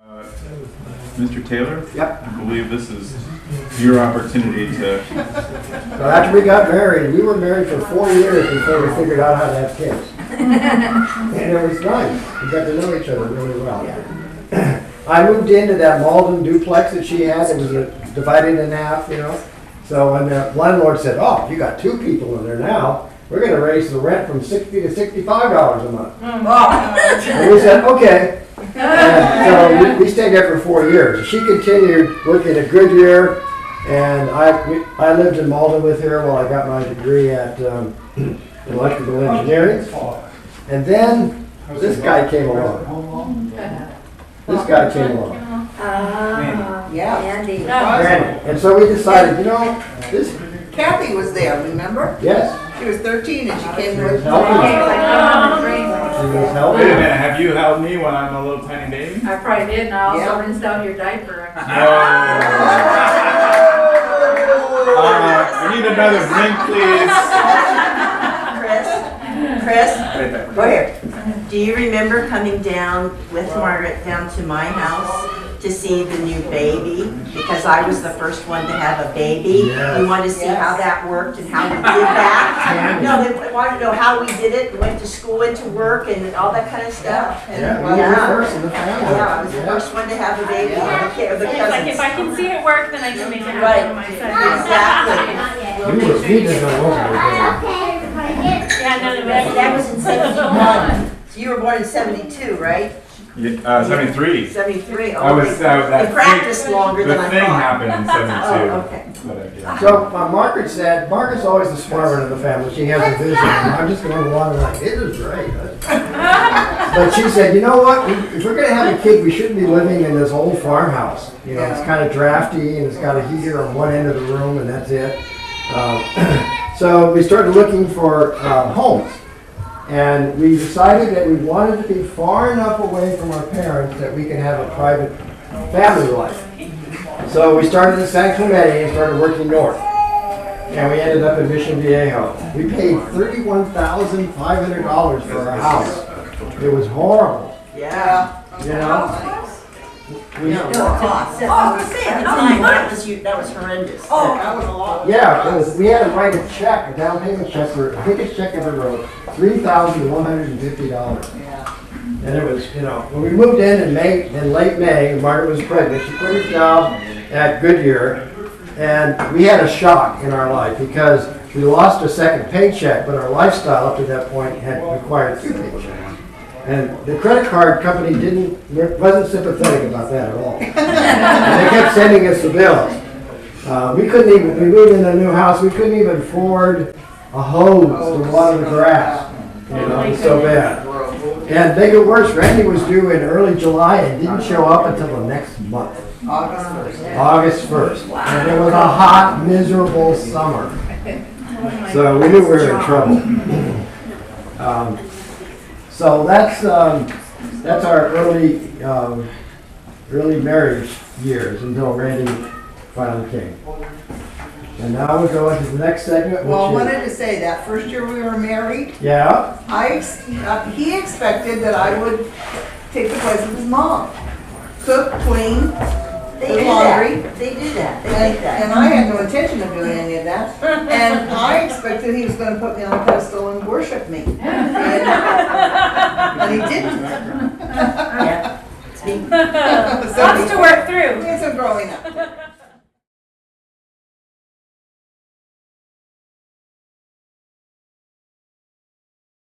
Mr. Taylor? Yep. I believe this is your opportunity to... So after we got married, we were married for 4 years before we figured out how to have kids. And it was nice. We got to know each other really well. I moved into that Malden duplex that she had. It was divided in half, you know. So when the landlord said, "Oh, you got 2 people in there now, we're going to raise the rent from $60 to $65 a month." And we said, "Okay." And so we stayed there for 4 years. She continued working at Goodyear, and I lived in Malden with her while I got my degree at electrical engineering. And then this guy came along. This guy came along. Andy. Randy. And so we decided, you know, this. Kathy was there, remember? Yes. She was 13 and she came She with was helping. She was helping. Wait a minute, have you held me when I'm a little tiny baby? I probably did, and I also Yeah. rinsed out your diaper. I need another drink, please. Chris, go here. Do you remember coming down with Margaret down to my house to see the new baby? Because I was the first one to have a baby. Yes. We wanted to see how that worked and how we did that. No, they wanted to know how we did it. We went to school, went to work, and all that kind of stuff. Yeah, we were the first in the family. Yeah, I was the first one to have a baby. The Like if I can see it work, then I can make it happen Right. on my side. Exactly. We didn't know what we were doing. Yeah, none of That was in 71. So you were born in 72, right? Yeah, 73. 73. I was, You practiced longer the than I thing thought. happened in 72. Oh, okay. But, So Margaret said, Margaret's always the smart one in the family. She has a vision. I'm just going along and like, it is great. But she said, you know what? If we're going to have a kid, we shouldn't be living in this old farmhouse. You know, it's kind of drafty and it's got a heater on one end of the room and that's it. So we started looking for homes. And we decided that we wanted to be far enough away from our parents that we could have a private family life. So we started in San Clemente and started working north. And we ended up in Mission Viejo. We paid $31,500 for our house. It was horrible, Yeah. you know? We, No cost. That was horrendous. Oh, that was a lot. yeah, we had to write a check, a down payment check for, the biggest check ever wrote, $3,150. Yeah. And it was, you know, when we moved in late May, Margaret was pregnant. She quit her job at Goodyear, and we had a shock in our life because we lost a second paycheck, but our lifestyle up to that point had required 2 paychecks. And the credit card company wasn't sympathetic about that at all. And they kept sending us the bills. We moved in a new house, we couldn't even afford a hose to water the grass. You know, it was so bad. And make it worse, Randy was due in early July and didn't show up until the next month. August 1st. And it was a hot, miserable summer. So we knew we were in trouble. So that's our early marriage years until Randy finally came. And now we go into the next segment. Well, I which is- wanted to say that first year we were married, Yeah. he expected that I would take the place of his mom. Cook, clean, They do do laundry. that. They do that. They And, like that. and I had no intention of doing any of that. And I expected he was going to put me on a pedestal and worship me. And he didn't. Yeah. It's me. So Lots to